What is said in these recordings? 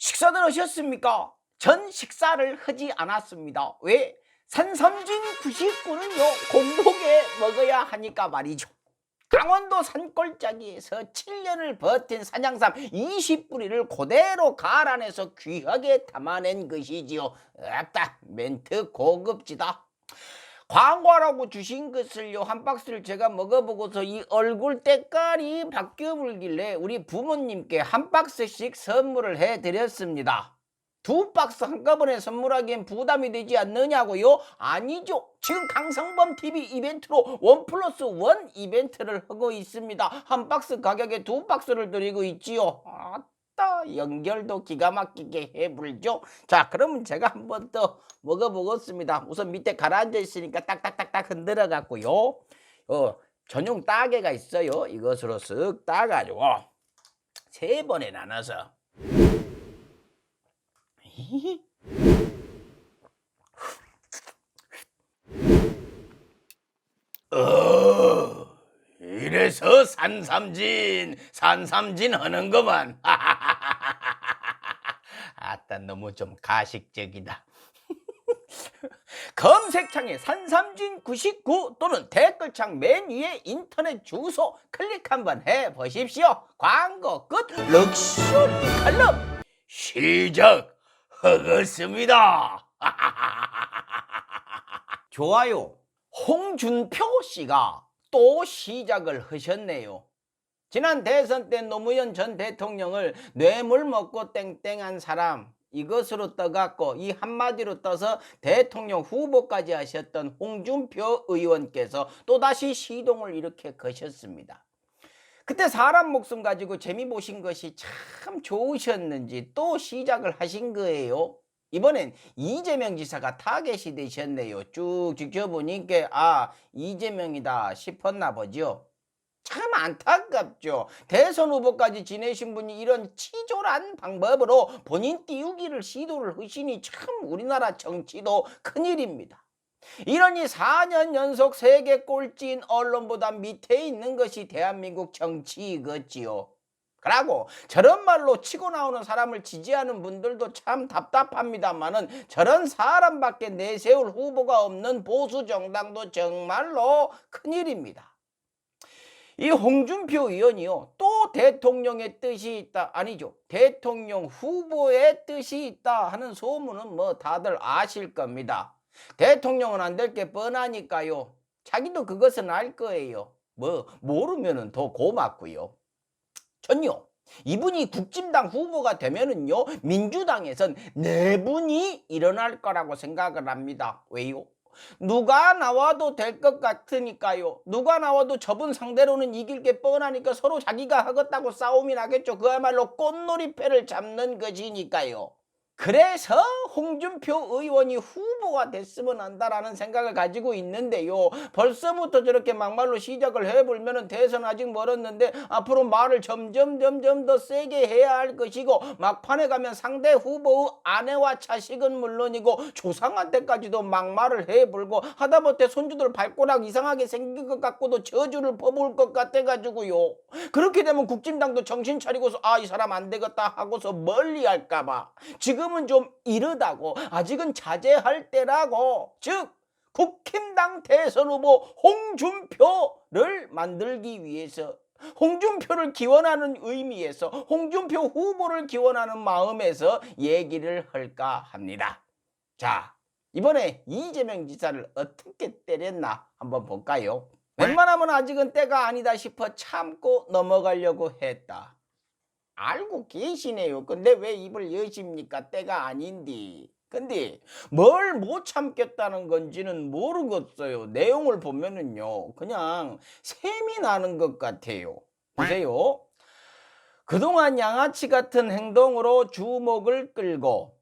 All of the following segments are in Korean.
식사들 하셨습니까? 전 식사를 하지 않았습니다. 왜? 산삼진 99는요 공복에 먹어야 하니까 말이죠. 강원도 산골짜기에서 7년을 버틴 산양삼 20뿌리를 그대로 갈아내서 귀하게 담아낸 것이지요. 아따, 멘트 고급지다. 광고라고 주신 것을요 한 박스를 제가 먹어보고서 이 얼굴 때깔이 바뀌어불길래 우리 부모님께 한 박스씩 선물을 해드렸습니다. 2박스 한꺼번에 선물하기엔 부담이 되지 않느냐고요? 아니죠. 지금 강성범TV 이벤트로 1+1 이벤트를 하고 있습니다. 한 박스 가격에 2박스를 드리고 있지요. 아따, 연결도 기가 막히게 해불죠. 자, 그러면 제가 한 번 더 먹어보겠습니다. 우선 밑에 가라앉아 있으니까 딱딱딱딱 흔들어 갖고요. 전용 따개가 있어요. 이것으로 쓱 따가지고 3번에 나눠서 이래서 산삼진 하는 거만. 아따, 너무 좀 가식적이다. 검색창에 산삼진 99 또는 댓글창 맨 위에 인터넷 주소 클릭 한번 해보십시오. 광고 끝. 럭셔리 칼럼 시작하겠습니다. 좋아요. 홍준표 씨가 또 시작을 하셨네요. 지난 대선 때 노무현 전 대통령을 뇌물 먹고 땡땡한 사람, 이것으로 떠갖고 이 한마디로 떠서 대통령 후보까지 하셨던 홍준표 의원께서 또다시 시동을 이렇게 거셨습니다. 그때 사람 목숨 가지고 재미 보신 것이 참 좋으셨는지 또 시작을 하신 거예요. 이번엔 이재명 지사가 타겟이 되셨네요. 쭉 지켜보니까 이재명이다 싶었나 보죠. 참 안타깝죠. 대선 후보까지 지내신 분이 이런 치졸한 방법으로 본인 띄우기를 시도를 하시니 참 우리나라 정치도 큰일입니다. 이러니 4년 연속 세계 꼴찌인 언론보다 밑에 있는 것이 대한민국 정치이겠지요. 그러고 저런 말로 치고 나오는 사람을 지지하는 분들도 참 답답합니다만은 저런 사람밖에 내세울 후보가 없는 보수 정당도 정말로 큰일입니다. 이 홍준표 의원이요 또 대통령의 뜻이 있다, 아니죠, 대통령 후보의 뜻이 있다 하는 소문은 뭐 다들 아실 겁니다. 대통령은 안 될 게 뻔하니까요. 자기도 그것은 알 거예요. 뭐 모르면은 더 고맙고요. 전요 이분이 국진당 후보가 되면은요 민주당에선 내분이 일어날 거라고 생각을 합니다. 왜요? 누가 나와도 될 것 같으니까요. 누가 나와도 저분 상대로는 이길 게 뻔하니까 서로 자기가 하겠다고 싸움이 나겠죠. 그야말로 꽃놀이패를 잡는 것이니까요. 그래서 홍준표 의원이 후보가 됐으면 한다라는 생각을 가지고 있는데요. 벌써부터 저렇게 막말로 시작을 해보면 대선 아직 멀었는데 앞으로 말을 점점 더 세게 해야 할 것이고 막판에 가면 상대 후보의 아내와 자식은 물론이고 조상한테까지도 막말을 해불고 하다못해 손주들 발꼬락 이상하게 생긴 것 같고도 저주를 퍼부을 것 같아가지고요. 그렇게 되면 국진당도 정신 차리고서 이 사람 안 되겠다 하고서 멀리 할까봐 지금은 좀 이르다고, 아직은 자제할 때라고, 즉 국힘당 대선 후보 홍준표를 만들기 위해서, 홍준표를 기원하는 의미에서, 홍준표 후보를 기원하는 마음에서 얘기를 할까 합니다. 자, 이번에 이재명 지사를 어떻게 때렸나 한번 볼까요? 웬만하면 아직은 때가 아니다 싶어 참고 넘어가려고 했다. 알고 계시네요. 근데 왜 입을 여십니까? 때가 아닌디. 근데 뭘 못 참겠다는 건지는 모르겠어요. 내용을 보면은요 그냥 셈이 나는 것 같아요. 보세요. 그동안 양아치 같은 행동으로 주목을 끌고,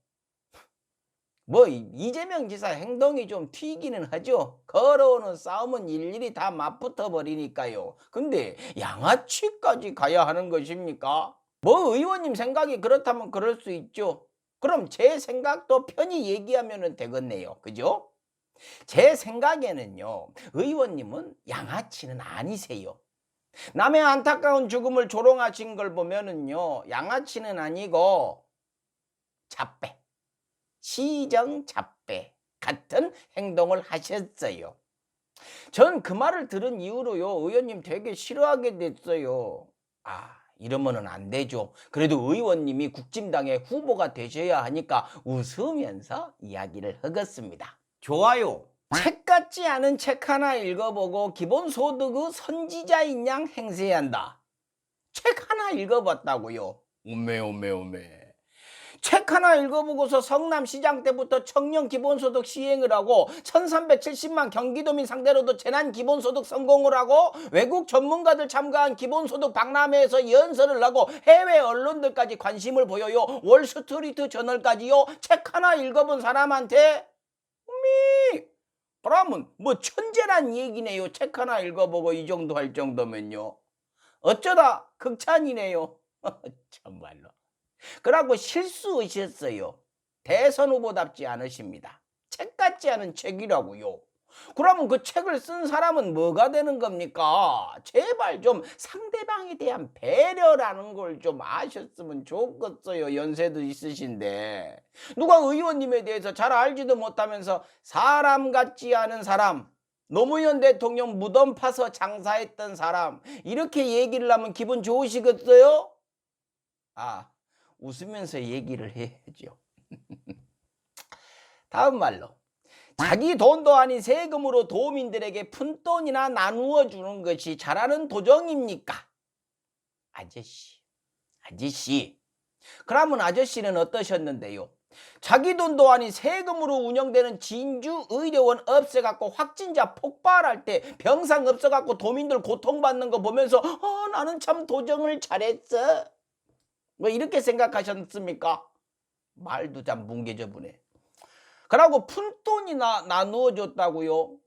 뭐 이재명 지사 행동이 좀 튀기는 하죠. 걸어오는 싸움은 일일이 다 맞붙어 버리니까요. 근데 양아치까지 가야 하는 것입니까? 뭐 의원님 생각이 그렇다면 그럴 수 있죠. 그럼 제 생각도 편히 얘기하면 되겠네요. 그죠? 제 생각에는요 의원님은 양아치는 아니세요. 남의 안타까운 죽음을 조롱하신 걸 보면은요 양아치는 아니고 잡배, 시정잡배 같은 행동을 하셨어요. 전 그 말을 들은 이후로요, 의원님 되게 싫어하게 됐어요. 이러면은 안 되죠. 그래도 의원님이 국진당의 후보가 되셔야 하니까 웃으면서 이야기를 하겠습니다. 좋아요. 책 같지 않은 책 하나 읽어보고 기본소득의 선지자인 양 행세해야 한다. 책 하나 읽어봤다고요? 오메. 책 하나 읽어보고서 성남시장 때부터 청년 기본소득 시행을 하고 1370만 경기도민 상대로도 재난 기본소득 성공을 하고 외국 전문가들 참가한 기본소득 박람회에서 연설을 하고 해외 언론들까지 관심을 보여요. 월스트리트 저널까지요. 책 하나 읽어본 사람한테 그러면 뭐 천재란 얘기네요. 책 하나 읽어보고 이 정도 할 정도면요. 어쩌다 극찬이네요. 참말로. 그러고 실수하셨어요. 대선 후보답지 않으십니다. 책 같지 않은 책이라고요. 그러면 그 책을 쓴 사람은 뭐가 되는 겁니까? 제발 좀 상대방에 대한 배려라는 걸 좀 아셨으면 좋겠어요. 연세도 있으신데. 누가 의원님에 대해서 잘 알지도 못하면서 사람 같지 않은 사람, 노무현 대통령 무덤 파서 장사했던 사람, 이렇게 얘기를 하면 기분 좋으시겠어요? 웃으면서 얘기를 해야죠. 다음 말로, 자기 돈도 아닌 세금으로 도민들에게 푼돈이나 나누어 주는 것이 잘하는 도정입니까? 아저씨. 그러면 아저씨는 어떠셨는데요? 자기 돈도 아닌 세금으로 운영되는 진주의료원 없애갖고 확진자 폭발할 때 병상 없어갖고 도민들 고통받는 거 보면서 나는 참 도정을 잘했어. 뭐 이렇게 생각하셨습니까? 말도 참 뭉개져 보네. 그러고 푼돈이나 나누어 줬다고요?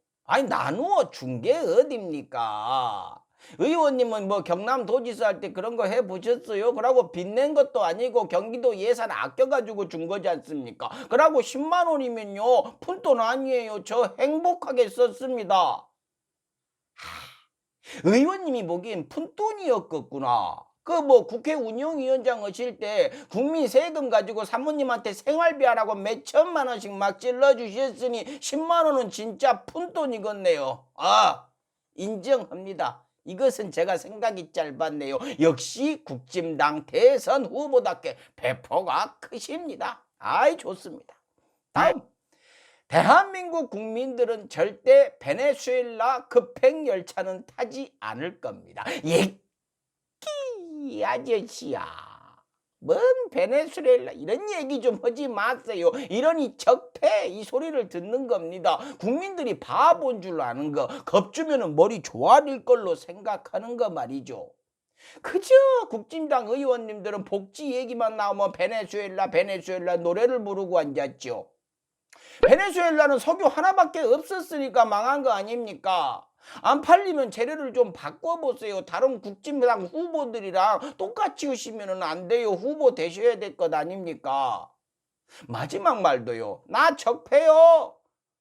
나누어 준 게 어딥니까? 의원님은 뭐 경남도지사 할 때 그런 거 해보셨어요? 그러고 빚낸 것도 아니고 경기도 예산 아껴가지고 준 거지 않습니까? 그러고 10만 원이면요 푼돈 아니에요. 저 행복하게 썼습니다. 의원님이 보기엔 푼돈이었겠구나. 국회 운영위원장 하실 때 국민 세금 가지고 사모님한테 생활비 하라고 몇 천만 원씩 막 찔러주셨으니 10만 원은 진짜 푼돈이겠네요. 인정합니다. 이것은 제가 생각이 짧았네요. 역시 국진당 대선 후보답게 배포가 크십니다. 좋습니다. 다음, 대한민국 국민들은 절대 베네수엘라 급행열차는 타지 않을 겁니다. 아저씨야, 뭔 베네수엘라 이런 얘기 좀 하지 마세요. 이러니 적폐 이 소리를 듣는 겁니다. 국민들이 바본 줄 아는 거, 겁주면은 머리 조아릴 걸로 생각하는 거 말이죠. 그저 국진당 의원님들은 복지 얘기만 나오면 베네수엘라 노래를 부르고 앉았죠. 베네수엘라는 석유 하나밖에 없었으니까 망한 거 아닙니까? 안 팔리면 재료를 좀 바꿔보세요. 다른 국진당 후보들이랑 똑같이 하시면 안 돼요. 후보 되셔야 될 것 아닙니까? 마지막 말도요. 나 적폐요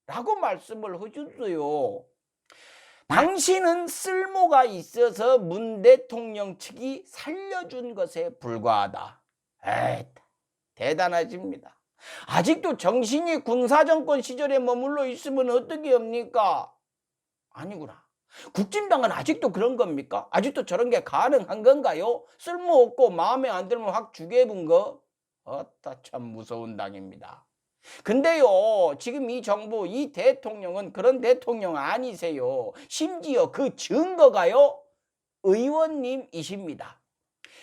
라고 말씀을 해줬어요. 당신은 쓸모가 있어서 문 대통령 측이 살려준 것에 불과하다. 대단하십니다. 아직도 정신이 군사정권 시절에 머물러 있으면 어떻게 합니까? 아니구나. 국진당은 아직도 그런 겁니까? 아직도 저런 게 가능한 건가요? 쓸모없고 마음에 안 들면 확 죽여본 거? 참 무서운 당입니다. 근데요, 지금 이 정부, 이 대통령은 그런 대통령 아니세요. 심지어 그 증거가요, 의원님이십니다.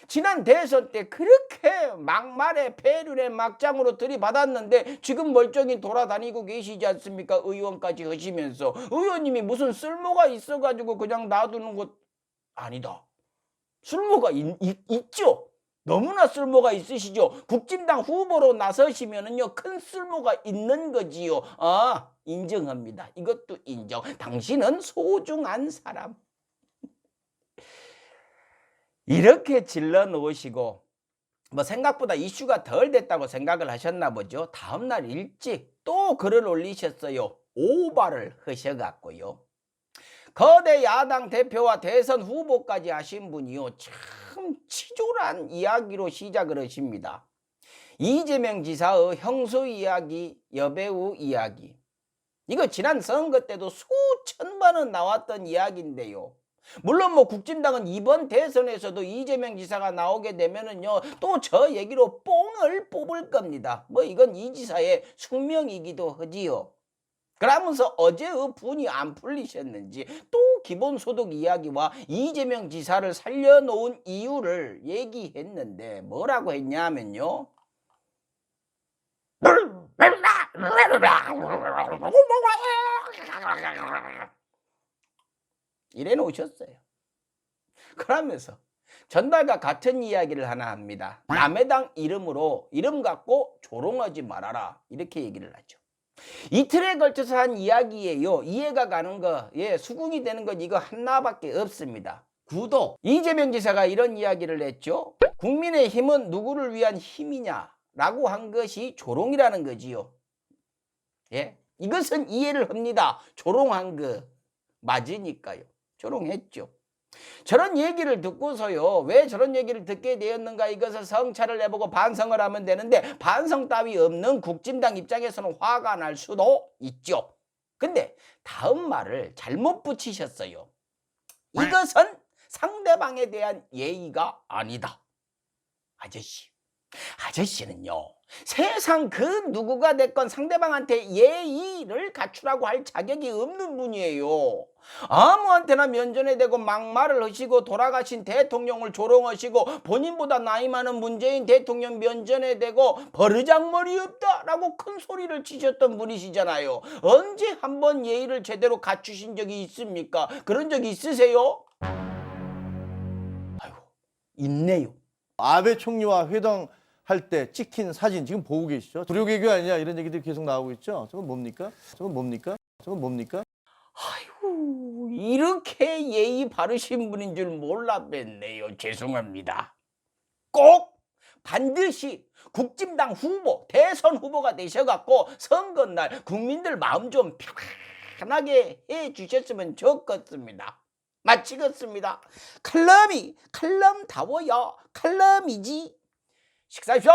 지난 대선 때 그렇게 막말에 폐륜의 막장으로 들이받았는데 지금 멀쩡히 돌아다니고 계시지 않습니까? 의원까지 하시면서. 의원님이 무슨 쓸모가 있어가지고 그냥 놔두는 것 아니다. 쓸모가 있죠. 너무나 쓸모가 있으시죠. 국진당 후보로 나서시면은요 큰 쓸모가 있는 거지요. 인정합니다. 이것도 인정. 당신은 소중한 사람. 이렇게 질러 놓으시고 생각보다 이슈가 덜 됐다고 생각을 하셨나 보죠. 다음날 일찍 또 글을 올리셨어요. 오바를 하셔갖고요. 거대 야당 대표와 대선 후보까지 하신 분이요 참 치졸한 이야기로 시작을 하십니다. 이재명 지사의 형수 이야기, 여배우 이야기. 이거 지난 선거 때도 수천 번은 나왔던 이야기인데요. 물론 뭐 국진당은 이번 대선에서도 이재명 지사가 나오게 되면은요, 또 저 얘기로 뽕을 뽑을 겁니다. 뭐 이건 이 지사의 숙명이기도 하지요. 그러면서 어제의 분이 안 풀리셨는지 또 기본소득 이야기와 이재명 지사를 살려놓은 이유를 얘기했는데 뭐라고 했냐면요. 이래 놓으셨어요. 그러면서 전날과 같은 이야기를 하나 합니다. 남의 당 이름으로 이름 갖고 조롱하지 말아라. 이렇게 얘기를 하죠. 이틀에 걸쳐서 한 이야기예요. 이해가 가는 거, 수긍이 되는 건 이거 하나밖에 없습니다. 구독. 이재명 지사가 이런 이야기를 했죠. 국민의힘은 누구를 위한 힘이냐라고 한 것이 조롱이라는 거지요. 이것은 이해를 합니다. 조롱한 거 맞으니까요. 조롱했죠. 저런 얘기를 듣고서요, 왜 저런 얘기를 듣게 되었는가, 이것을 성찰을 해보고 반성을 하면 되는데, 반성 따위 없는 국진당 입장에서는 화가 날 수도 있죠. 근데 다음 말을 잘못 붙이셨어요. 이것은 상대방에 대한 예의가 아니다. 아저씨는요, 세상 그 누구가 됐건 상대방한테 예의를 갖추라고 할 자격이 없는 분이에요. 아무한테나 면전에 대고 막말을 하시고, 돌아가신 대통령을 조롱하시고, 본인보다 나이 많은 문재인 대통령 면전에 대고 버르장머리 없다라고 큰 소리를 치셨던 분이시잖아요. 언제 한번 예의를 제대로 갖추신 적이 있습니까? 그런 적이 있으세요? 아이고, 있네요. 아베 총리와 회담할 때 찍힌 사진 지금 보고 계시죠? 불효개교 아니냐 이런 얘기들이 계속 나오고 있죠. 저건 뭡니까? 아이고, 이렇게 예의 바르신 분인 줄 몰랐겠네요. 죄송합니다. 꼭 반드시 국진당 후보, 대선 후보가 되셔갖고 선거날 국민들 마음 좀 편하게 해주셨으면 좋겠습니다. 마치겠습니다. 칼럼다워요. 칼럼이지. 식사하십시오.